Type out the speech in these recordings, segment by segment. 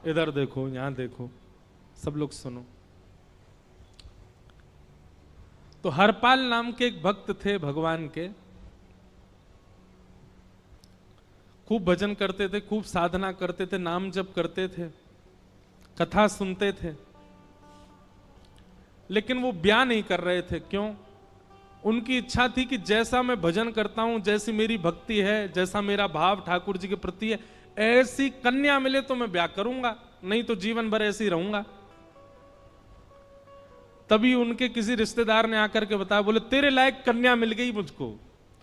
इधर देखो, यहां देखो, सब लोग सुनो। तो हरपाल नाम के एक भक्त थे भगवान के, खूब भजन करते थे, खूब साधना करते थे, नाम जप करते थे, कथा सुनते थे, लेकिन वो ब्याह नहीं कर रहे थे। क्यों? उनकी इच्छा थी कि जैसा मैं भजन करता हूं, जैसी मेरी भक्ति है, जैसा मेरा भाव ठाकुर जी के प्रति है, ऐसी कन्या मिले तो मैं ब्याह करूंगा, नहीं तो जीवन भर ऐसे ही रहूंगा। तभी उनके किसी रिश्तेदार ने आकर के बताया, बोले तेरे लायक कन्या मिल गई मुझको।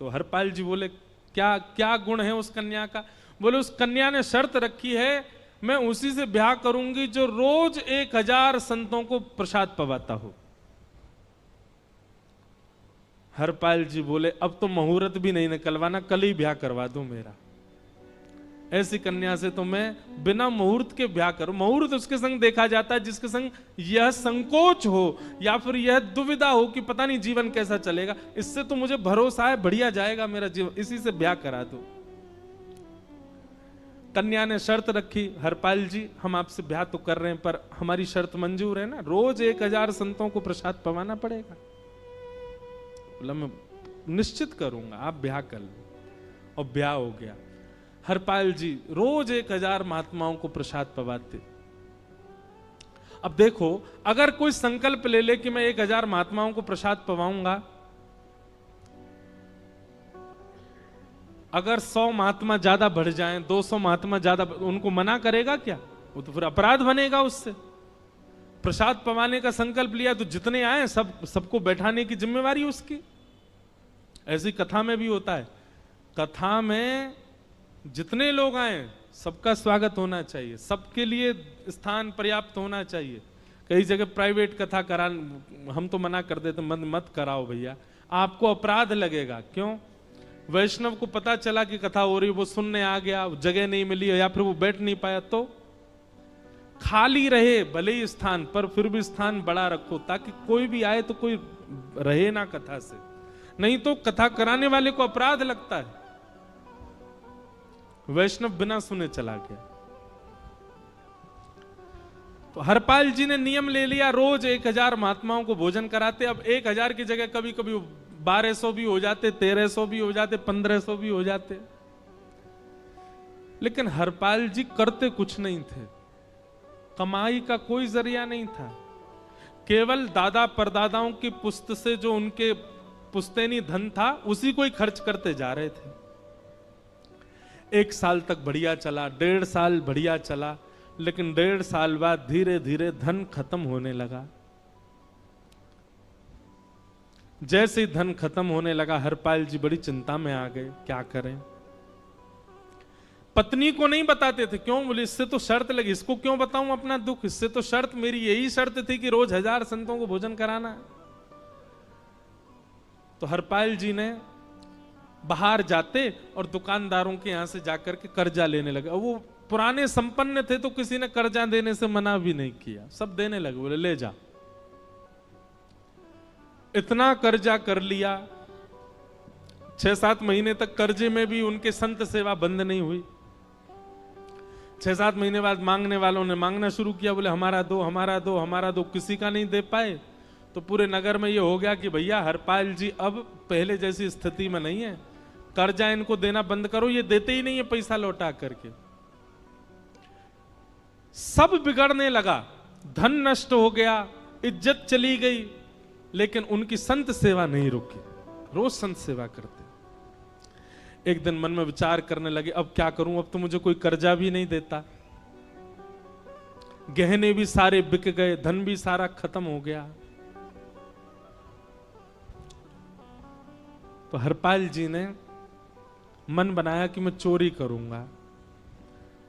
तो हरपाल जी बोले, क्या क्या गुण है उस कन्या का? बोले उस कन्या ने शर्त रखी है, मैं उसी से ब्याह करूंगी जो रोज 1000 संतों को प्रसाद पवाता हो। हरपाल जी बोले, अब तो मुहूर्त भी नहीं निकलवाना, कल ही ब्याह करवा दो मेरा। ऐसी कन्या से तो मैं बिना मुहूर्त के ब्याह करूं। मुहूर्त उसके संग देखा जाता है जिसके संग यह संकोच हो या फिर यह दुविधा हो कि पता नहीं जीवन कैसा चलेगा। इससे तो मुझे भरोसा है बढ़िया जाएगा मेरा जीवन, इसी से ब्याह करा दो। कन्या ने शर्त रखी, हरपाल जी हम आपसे ब्याह तो कर रहे हैं पर हमारी शर्त मंजूर है ना, रोज 1000 संतों को प्रसाद पवाना पड़ेगा। बोला मैं निश्चित करूंगा, आप ब्याह कर लो। और ब्याह हो गया। हरपाल जी रोज 1000 महात्माओं को प्रसाद पवाते। अब देखो, अगर कोई संकल्प ले ले कि मैं 1000 महात्माओं को प्रसाद पवाऊंगा, अगर 100 महात्मा ज्यादा बढ़ जाएं, 200 महात्मा ज्यादा, उनको मना करेगा क्या? वो तो फिर अपराध बनेगा उससे। प्रसाद पवाने का संकल्प लिया तो जितने आए सबको बैठाने की जिम्मेवारी उसकी। ऐसी कथा में भी होता है, कथा में जितने लोग आए सबका स्वागत होना चाहिए, सबके लिए स्थान पर्याप्त होना चाहिए। कई जगह प्राइवेट कथा करा, हम तो मना कर देते, मत कराओ भैया, आपको अपराध लगेगा। क्यों? वैष्णव को पता चला कि कथा हो रही, वो सुनने आ गया, जगह नहीं मिली या फिर वो बैठ नहीं पाया, तो खाली रहे भले ही स्थान, पर फिर भी स्थान बड़ा रखो ताकि कोई भी आए तो कोई रहे ना कथा से, नहीं तो कथा कराने वाले को अपराध लगता है। वैष्णव बिना सुने चला गया। तो हरपाल जी ने नियम ले लिया, रोज 1000 महात्माओं को भोजन कराते। अब 1000 की जगह कभी कभी 1200 भी हो जाते, 1300 भी हो जाते, 1500 भी हो जाते। लेकिन हरपाल जी करते कुछ नहीं थे, कमाई का कोई जरिया नहीं था, केवल दादा परदादाओं की पुश्त से जो उनके पुश्तैनी धन था उसी को ही खर्च करते जा रहे थे। 1 साल तक बढ़िया चला, 1.5 साल बढ़िया चला, लेकिन 1.5 साल बाद धीरे धीरे धन खत्म होने लगा। जैसे ही धन खत्म होने लगा, हरपाल जी बड़ी चिंता में आ गए, क्या करें। पत्नी को नहीं बताते थे। क्यों? बोले इससे तो शर्त लगी, इसको क्यों बताऊं अपना दुख, इससे तो शर्त मेरी यही शर्त थी कि रोज 1000 संतों को भोजन कराना। तो हरपाल जी ने बाहर जाते और दुकानदारों के यहां से जाकर के कर्जा लेने लगे। वो पुराने संपन्न थे तो किसी ने कर्जा देने से मना भी नहीं किया, सब देने लगे, बोले ले जा। इतना कर्जा कर लिया, 6-7 महीने तक कर्जे में भी उनके संत सेवा बंद नहीं हुई। 6-7 महीने बाद मांगने वालों ने मांगना शुरू किया, बोले हमारा दो, हमारा दो, हमारा दो। किसी का नहीं दे पाए तो पूरे नगर में ये हो गया कि भैया हरपाल जी अब पहले जैसी स्थिति में नहीं है, कर्जा इनको देना बंद करो, ये देते ही नहीं है पैसा लौटा करके। सब बिगड़ने लगा, धन नष्ट हो गया, इज्जत चली गई, लेकिन उनकी संत सेवा नहीं रुकी, रोज संत सेवा करते। एक दिन मन में विचार करने लगे, अब क्या करूं, अब तो मुझे कोई कर्जा भी नहीं देता, गहने भी सारे बिक गए, धन भी सारा खत्म हो गया। तो हरपाल जी ने मन बनाया कि मैं चोरी करूंगा,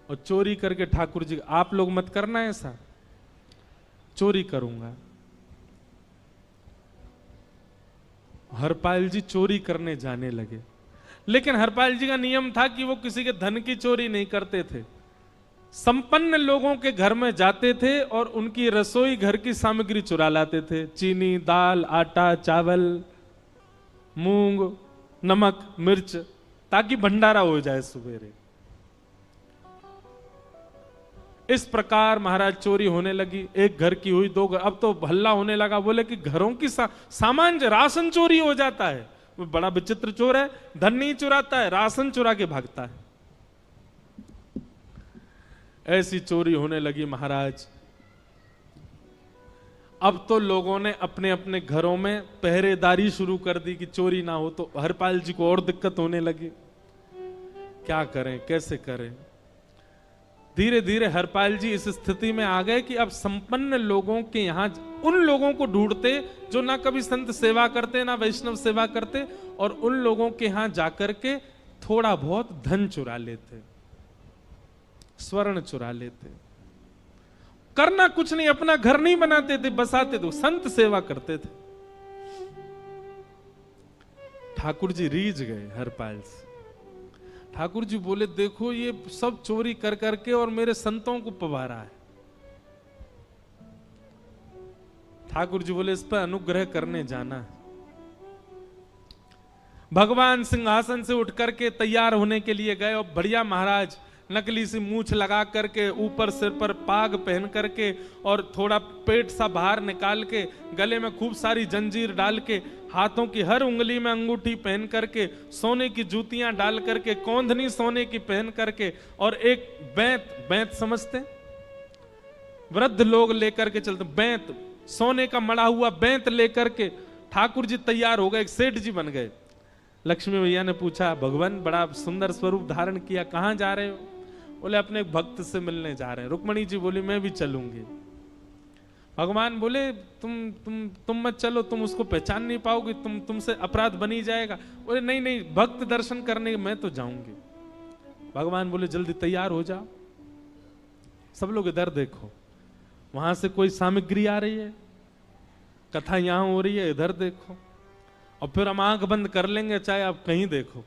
और चोरी करके ठाकुर जी, आप लोग मत करना ऐसा, चोरी करूंगा। हरपाल जी चोरी करने जाने लगे, लेकिन हरपाल जी का नियम था कि वो किसी के धन की चोरी नहीं करते थे। संपन्न लोगों के घर में जाते थे और उनकी रसोई घर की सामग्री चुरा लाते थे, चीनी, दाल, आटा, चावल, मूंग, नमक, मिर्च, ताकि भंडारा हो जाए सवेरे। इस प्रकार महाराज चोरी होने लगी। एक घर की हुई, दो घर, अब तो हल्ला होने लगा। बोले कि घरों की सामान राशन चोरी हो जाता है। वो बड़ा विचित्र चोर है, धन नहीं चुराता है, राशन चुरा के भागता है। ऐसी चोरी होने लगी महाराज। अब तो लोगों ने अपने अपने घरों में पहरेदारी शुरू कर दी कि चोरी ना हो। तो हरपाल जी को और दिक्कत होने लगी, क्या करें, कैसे करें। धीरे धीरे हरपाल जी इस स्थिति में आ गए कि अब संपन्न लोगों के यहां उन लोगों को ढूंढते जो ना कभी संत सेवा करते ना वैष्णव सेवा करते, और उन लोगों के यहां जाकर के थोड़ा बहुत धन चुरा लेते, स्वर्ण चुरा लेते। करना कुछ नहीं, अपना घर नहीं बनाते थे, बसाते थे, संत सेवा करते थे। ठाकुर जी रीझ गए हरपाल से। ठाकुर जी बोले, देखो ये सब चोरी कर करके और मेरे संतों को पवारा है। ठाकुर जी बोले, इस पर अनुग्रह करने जाना है। भगवान सिंहासन से उठ करके तैयार होने के लिए गए, और बढ़िया महाराज नकली सी मूछ लगा करके, ऊपर सिर पर पाग पहन करके, और थोड़ा पेट सा बाहर निकाल के, गले में खूब सारी जंजीर डाल के, हाथों की हर उंगली में अंगूठी पहन करके, सोने की जूतियां डाल करके, कौंधनी सोने की पहन करके, और एक बैंत समझते, वृद्ध लोग लेकर के चलते, बैंत, सोने का मड़ा हुआ बैंत लेकर के ठाकुर जी तैयार हो गए, एक सेठ जी बन गए। लक्ष्मी भैया ने पूछा, भगवान बड़ा सुंदर स्वरूप धारण किया, कहां जा रहे हो? बोले, अपने एक भक्त से मिलने जा रहे हैं। रुक्मणी जी बोली, मैं भी चलूंगी। भगवान बोले, तुम मत चलो, तुम उसको पहचान नहीं पाओगे, तुमसे अपराध बनी जाएगा। बोले, नहीं नहीं, भक्त दर्शन करने मैं तो जाऊंगी। भगवान बोले, जल्दी तैयार हो जाओ। सब लोग इधर देखो, वहां से कोई सामग्री आ रही है, कथा यहां हो रही है, इधर देखो, और फिर हम आंख बंद कर लेंगे, चाहे आप कहीं देखो।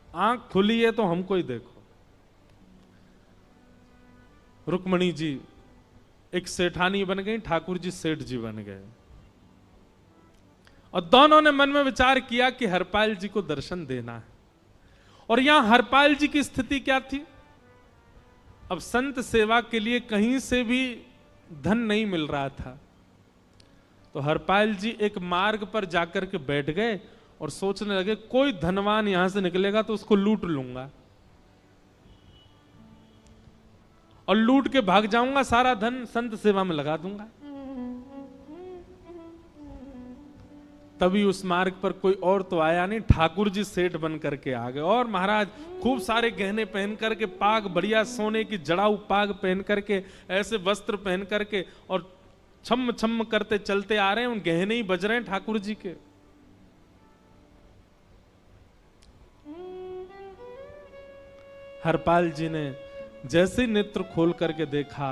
आंख खुली है तो हमको ही देखो। रुक्मणी जी एक सेठानी बन गई, ठाकुर जी सेठ जी बन गए, और दोनों ने मन में विचार किया कि हरपाल जी को दर्शन देना है। और यहां हरपाल जी की स्थिति क्या थी? अब संत सेवा के लिए कहीं से भी धन नहीं मिल रहा था। तो हरपाल जी एक मार्ग पर जाकर के बैठ गए और सोचने लगे, कोई धनवान यहां से निकलेगा तो उसको लूट लूंगा, और लूट के भाग जाऊंगा, सारा धन संत सेवा में लगा दूंगा। तभी उस मार्ग पर कोई और तो आया नहीं, ठाकुर जी सेठ बन करके आ गए। और महाराज खूब सारे गहने पहन करके, पाग बढ़िया सोने की जड़ाऊ पाग पहन करके, ऐसे वस्त्र पहन करके, और छम छम करते चलते आ रहे हैं। उन गहने ही बज रहे हैं ठाकुर जी के। हरपाल जी ने जैसे नेत्र खोल करके देखा,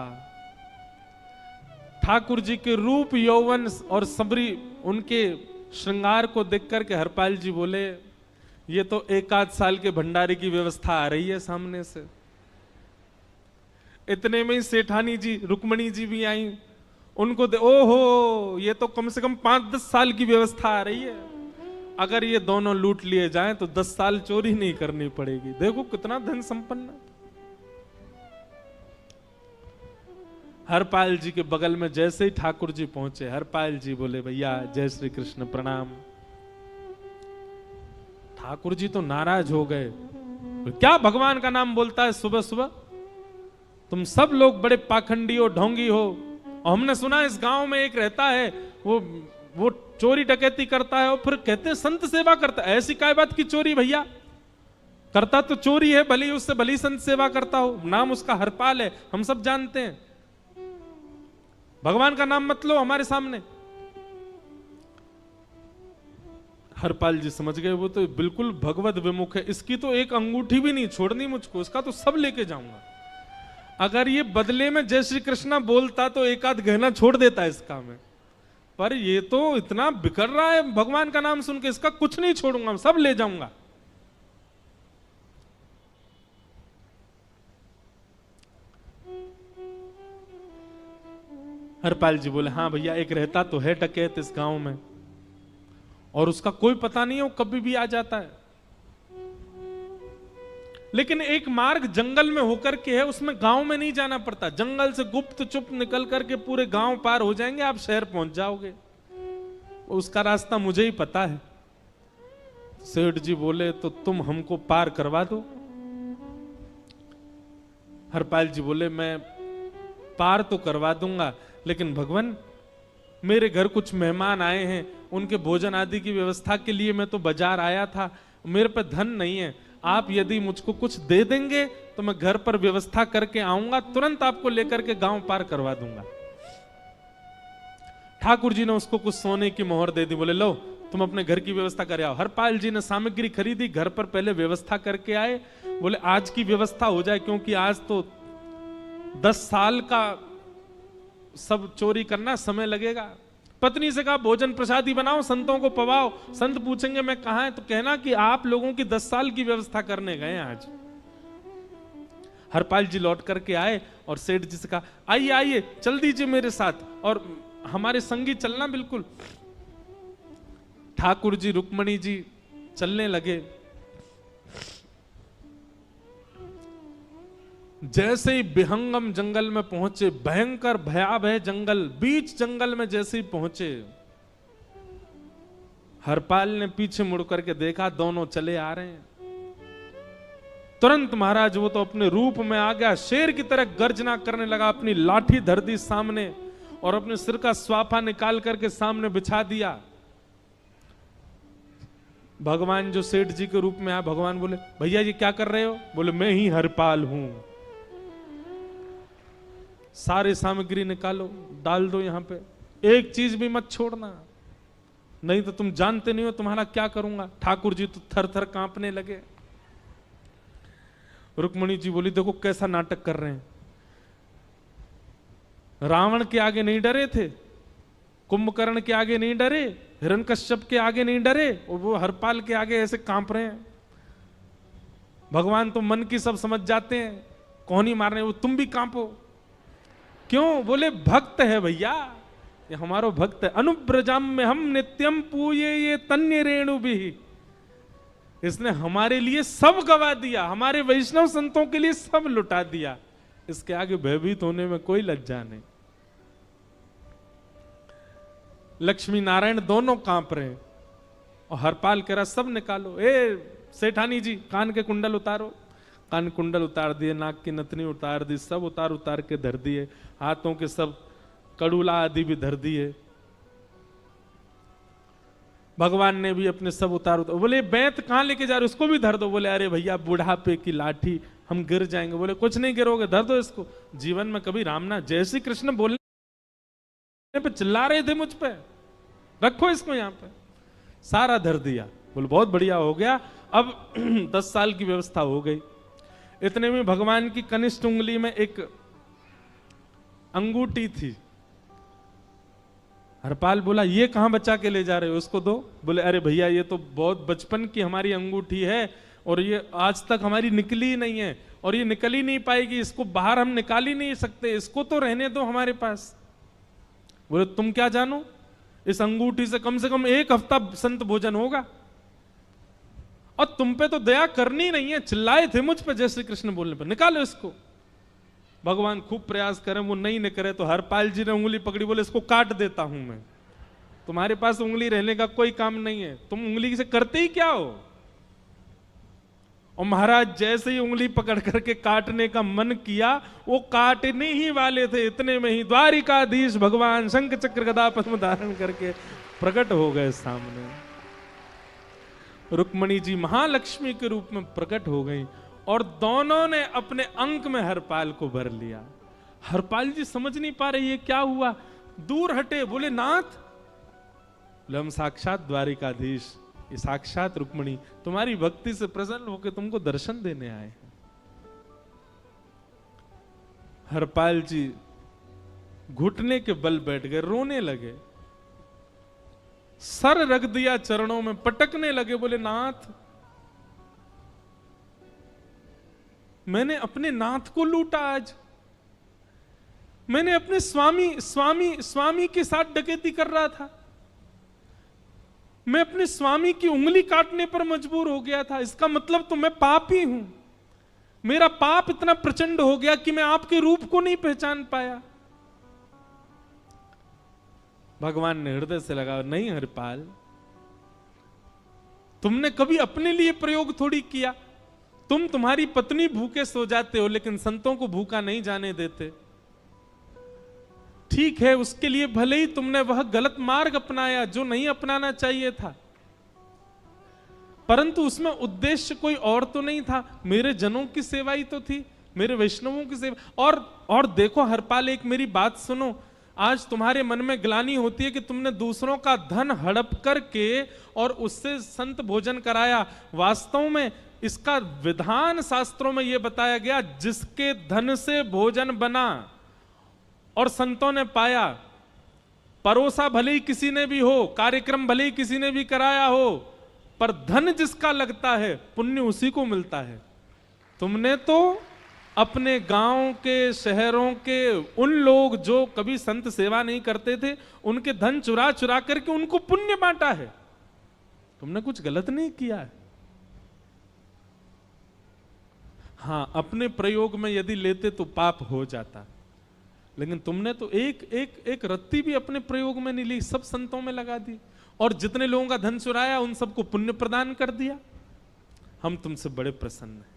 ठाकुर जी के रूप यौवन और सबरी उनके श्रृंगार को देख करके हरपाल जी बोले, ये तो एक आध साल के भंडारे की व्यवस्था आ रही है सामने से। इतने में ही सेठानी जी, रुक्मणी जी भी आई, उनको ओहो, ये तो कम से कम 5-10 साल की व्यवस्था आ रही है। अगर ये दोनों लूट लिए जाएं तो 10 साल चोरी नहीं करनी पड़ेगी। देखो कितना धन संपन्न। हरपाल जी के बगल में जैसे ही ठाकुर जी पहुंचे, हरपाल जी बोले, भैया जय श्री कृष्ण, प्रणाम। ठाकुर जी तो नाराज हो गए, क्या भगवान का नाम बोलता है सुबह सुबह? तुम सब लोग बड़े पाखंडी हो, ढोंगी हो, और हमने सुना इस गांव में एक रहता है, वो चोरी डकैती करता है, और फिर कहते हैं संत सेवा करता है। ऐसी काय बात की चोरी भैया? करता तो चोरी है, भली उससे भली संत सेवा करता हो। नाम उसका हरपाल है, हम सब जानते हैं। भगवान का नाम मत लो हमारे सामने। हरपाल जी समझ गए, वो तो बिल्कुल भगवत विमुख है, इसकी तो एक अंगूठी भी नहीं छोड़नी मुझको, इसका तो सब लेके जाऊंगा। अगर ये बदले में जय श्री कृष्णा बोलता तो एक आध गहना छोड़ देता इसका मैं, पर ये तो इतना बिखर रहा है भगवान का नाम सुन के, इसका कुछ नहीं छोड़ूंगा, सब ले जाऊंगा। हरपाल जी बोले, हाँ भैया, एक रहता तो है डकैत इस गांव में, और उसका कोई पता नहीं है, वो कभी भी आ जाता है। लेकिन एक मार्ग जंगल में होकर के है, उसमें गांव में नहीं जाना पड़ता। जंगल से गुप्त चुप निकल करके पूरे गांव पार हो जाएंगे, आप शहर पहुंच जाओगे। उसका रास्ता मुझे ही पता है। सेठ जी बोले तो तुम हमको पार करवा दो। हरपाल जी बोले मैं पार तो करवा दूंगा, लेकिन भगवान मेरे घर कुछ मेहमान आए हैं, उनके भोजन आदि की व्यवस्था के लिए मैं तो बाजार आया था, मेरे पे धन नहीं है। आप यदि मुझको कुछ दे देंगे तो मैं घर पर व्यवस्था करके आऊंगा, तुरंत आपको लेकर के गांव पार करवा दूंगा। ठाकुर जी ने उसको कुछ सोने की मोहर दे दी। बोले लो तुम अपने घर की व्यवस्था कर आओ। हरपाल जी ने सामग्री खरीदी, घर पर पहले व्यवस्था करके आए। बोले आज की व्यवस्था हो जाए, क्योंकि आज तो 10 साल का सब चोरी करना समय लगेगा। पत्नी से कहा भोजन प्रसादी बनाओ, संतों को पवाओ। संत पूछेंगे मैं कहां है, तो कहना कि आप लोगों की 10 साल की व्यवस्था करने गए आज। हरपाल जी लौट करके आए और सेठ जी से कहा आइए आइए चल दीजिए मेरे साथ और हमारे संगी चलना बिल्कुल। ठाकुर जी रुक्मणी जी चलने लगे। जैसे ही विहंगम जंगल में पहुंचे, भयंकर भयावह जंगल, बीच जंगल में जैसे ही पहुंचे, हरपाल ने पीछे मुड़ करके देखा, दोनों चले आ रहे हैं। तुरंत महाराज वो तो अपने रूप में आ गया, शेर की तरह गर्जना करने लगा, अपनी लाठी धर दी सामने और अपने सिर का स्वाफा निकाल करके सामने बिछा दिया। भगवान जो सेठ जी के रूप में आया, भगवान बोले भैया ये क्या कर रहे हो? बोले मैं ही हरपाल हूं। सारे सामग्री निकालो, डाल दो यहां पे, एक चीज भी मत छोड़ना, नहीं तो तुम जानते नहीं हो तुम्हारा क्या करूंगा। ठाकुर जी तो थर थर कांपने लगे। रुक्मणी जी बोली देखो कैसा नाटक कर रहे हैं। रावण के आगे नहीं डरे थे, कुंभकर्ण के आगे नहीं डरे, हिरण्यकश्यप के आगे नहीं डरे, और वो हरपाल के आगे ऐसे कांप रहे हैं। भगवान तो मन की सब समझ जाते हैं, कौन ही मारने, वो तुम भी कांपो क्यों? बोले भक्त है भैया, ये हमारो भक्त है। अनुब्रजम में हम नित्यम पूये ये तन्य रेणु भी, इसने हमारे लिए सब गवा दिया, हमारे वैष्णव संतों के लिए सब लुटा दिया, इसके आगे भयभीत होने में कोई लज्जा नहीं। लक्ष्मी नारायण दोनों कांप रहे हैं और हरपाल कह रहा सब निकालो। ए सेठानी जी कान के कुंडल उतारो। कान कुंडल उतार दिए, नाक की नथनी उतार दी, सब उतार उतार के धर दिए, हाथों के सब कड़ूला आदि भी धर दिए। भगवान ने भी अपने सब उतार। बोले बैंत कहां लेके जा रहे हो? उसको भी धर दो। बोले अरे भैया बुढ़ापे की लाठी, हम गिर जाएंगे। बोले कुछ नहीं गिरोगे, धर दो इसको। जीवन में कभी राम ना, जय श्री कृष्ण बोलने पे चिल्ला रहे थे मुझ पे, रखो इसको यहां पे। सारा धर दिया। बोले बहुत बढ़िया हो गया, अब 10 साल की व्यवस्था हो गई। इतने में भगवान की कनिष्ठ उंगली में एक अंगूठी थी। हरपाल बोला ये कहां बचा के ले जा रहे हो, उसको दो। बोले अरे भैया ये तो बहुत बचपन की हमारी अंगूठी है और ये आज तक हमारी निकली ही नहीं है और ये निकल ही नहीं पाएगी, इसको बाहर हम निकाल ही नहीं सकते, इसको तो रहने दो हमारे पास। बोले तुम क्या जानो, इस अंगूठी से कम 1 हफ्ता संत भोजन होगा और तुम पे तो दया करनी नहीं है। चिल्लाए थे मुझ पे जय श्री कृष्ण बोलने पर, निकालो इसको। भगवान खूब प्रयास करें, वो नहीं निकले तो हरपाल जी ने उंगली पकड़ी। बोले इसको काट देता हूं मैं, तुम्हारे पास उंगली रहने का कोई काम नहीं है, तुम उंगली से करते ही क्या हो। और महाराज जैसे ही उंगली पकड़ करके काटने का मन किया, वो काटने ही वाले थे, इतने में ही द्वारिकाधीश भगवान शंख चक्र गदा पद्म धारण करके प्रकट हो गए सामने। रुक्मणी जी महालक्ष्मी के रूप में प्रकट हो गई और दोनों ने अपने अंक में हरपाल को भर लिया। हरपाल जी समझ नहीं पा रहे ये क्या हुआ, दूर हटे। बोले नाथ, बोले हम साक्षात द्वारिकाधीश, ये साक्षात रुक्मणी तुम्हारी भक्ति से प्रसन्न होकर तुमको दर्शन देने आए हैं। हरपाल जी घुटने के बल बैठ गए, रोने लगे, सर रख दिया चरणों में, पटकने लगे। बोले नाथ, मैंने अपने नाथ को लूटा, आज मैंने अपने स्वामी के साथ डकैती कर रहा था, मैं अपने स्वामी की उंगली काटने पर मजबूर हो गया था, इसका मतलब तो मैं पापी हूं। मेरा पाप इतना प्रचंड हो गया कि मैं आपके रूप को नहीं पहचान पाया। भगवान ने हृदय से लगा, नहीं हरिपाल, तुमने कभी अपने लिए प्रयोग थोड़ी किया। तुम्हारी पत्नी भूखे सो जाते हो, लेकिन संतों को भूखा नहीं जाने देते। ठीक है, उसके लिए भले ही तुमने वह गलत मार्ग अपनाया जो नहीं अपनाना चाहिए था, परंतु उसमें उद्देश्य कोई और तो नहीं था, मेरे जनों की सेवा ही तो थी, मेरे वैष्णवों की सेवा। और देखो हरपाल, एक मेरी बात सुनो, आज तुम्हारे मन में ग्लानि होती है कि तुमने दूसरों का धन हड़प करके और उससे संत भोजन कराया। वास्तव में इसका विधान शास्त्रों में यह बताया गया, जिसके धन से भोजन बना और संतों ने पाया, परोसा भले ही किसी ने भी हो, कार्यक्रम भले ही किसी ने भी कराया हो, पर धन जिसका लगता है पुण्य उसी को मिलता है। तुमने तो अपने गांव के, शहरों के उन लोग जो कभी संत सेवा नहीं करते थे, उनके धन चुरा चुरा करके उनको पुण्य बांटा है। तुमने कुछ गलत नहीं किया है। हां, अपने प्रयोग में यदि लेते तो पाप हो जाता, लेकिन तुमने तो एक रत्ती भी अपने प्रयोग में नहीं ली, सब संतों में लगा दी, और जितने लोगों का धन चुराया उन सबको पुण्य प्रदान कर दिया। हम तुमसे बड़े प्रसन्न हैं।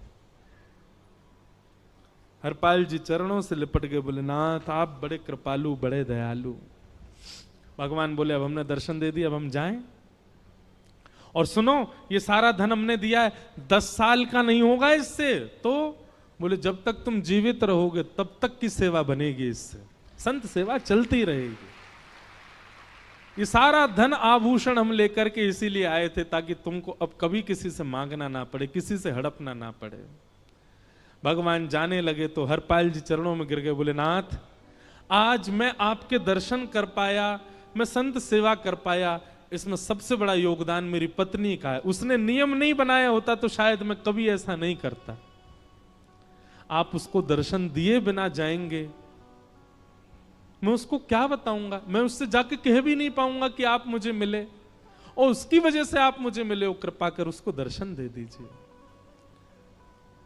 हरपाल जी चरणों से लिपट गए, बोले नाथ आप बड़े कृपालु, बड़े दयालु। भगवान बोले अब हमने दर्शन दे दिया, अब हम जाएं। और सुनो, ये सारा धन हमने दिया है, 10 साल का नहीं होगा इससे। तो बोले जब तक तुम जीवित रहोगे तब तक की सेवा बनेगी, इससे संत सेवा चलती रहेगी। ये सारा धन आभूषण हम लेकर के इसीलिए आए थे, ताकि तुमको अब कभी किसी से मांगना ना पड़े, किसी से हड़पना ना पड़े। भगवान जाने लगे तो हरपाल जी चरणों में गिर गए, बोले नाथ आज मैं आपके दर्शन कर पाया, मैं संत सेवा कर पाया, इसमें सबसे बड़ा योगदान मेरी पत्नी का है। उसने नियम नहीं बनाया होता तो शायद मैं कभी ऐसा नहीं करता। आप उसको दर्शन दिए बिना जाएंगे, मैं उसको क्या बताऊंगा? मैं उससे जाके कह भी नहीं पाऊंगा कि आप मुझे मिले, और उसकी वजह से आप मुझे मिले हो, कृपा कर उसको दर्शन दे दीजिए।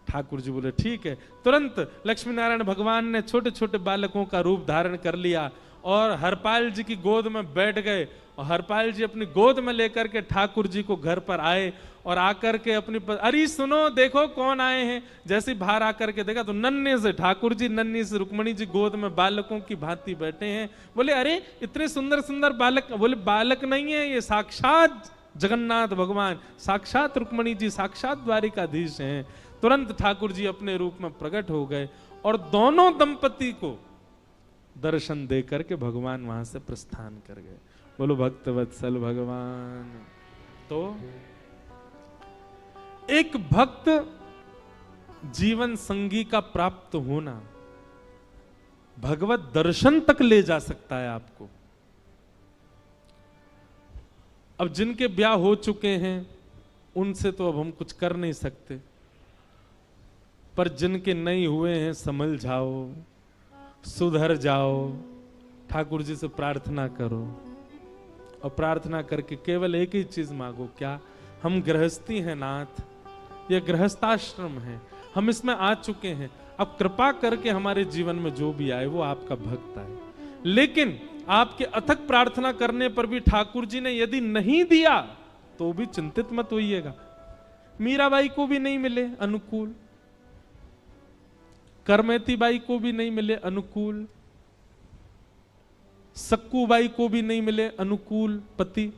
ठाकुर जी बोले ठीक है। तुरंत लक्ष्मी नारायण भगवान ने छोटे छोटे बालकों का रूप धारण कर लिया और हरपाल जी की गोद में बैठ गए, और हरपाल जी अपनी गोद में लेकर के ठाकुर जी को घर पर आए, और आकर के अपनी अरे सुनो देखो कौन आए हैं। जैसे बाहर आकर के देखा तो नन्हे से ठाकुर जी, नन्ही से रुक्मणी जी गोद में बालकों की भांति बैठे हैं। बोले अरे इतने सुंदर सुंदर बालक। बोले बालक नहीं है, ये साक्षात जगन्नाथ भगवान, साक्षात रुक्मणी जी, साक्षात द्वारिकाधीश हैं। तुरंत ठाकुर जी अपने रूप में प्रकट हो गए और दोनों दंपति को दर्शन दे करके भगवान वहां से प्रस्थान कर गए। बोलो भक्त वत्सल भगवान। तो एक भक्त जीवन संगी का प्राप्त होना भगवत दर्शन तक ले जा सकता है आपको। अब जिनके ब्याह हो चुके हैं उनसे तो अब हम कुछ कर नहीं सकते, पर जिनके नहीं हुए हैं संभल जाओ, सुधर जाओ, ठाकुर जी से प्रार्थना करो, और प्रार्थना करके केवल एक ही चीज मांगो, क्या? हम गृहस्थी हैं नाथ, यह गृहस्थाश्रम है, हम इसमें आ चुके हैं, अब कृपा करके हमारे जीवन में जो भी आए वो आपका भक्त आए। लेकिन आपके अथक प्रार्थना करने पर भी ठाकुर जी ने यदि नहीं दिया तो भी चिंतित मत होइएगा। मीराबाई को भी नहीं मिले अनुकूल, करमेती बाई को भी नहीं मिले अनुकूल, सक्कू बाई को भी नहीं मिले अनुकूल पति,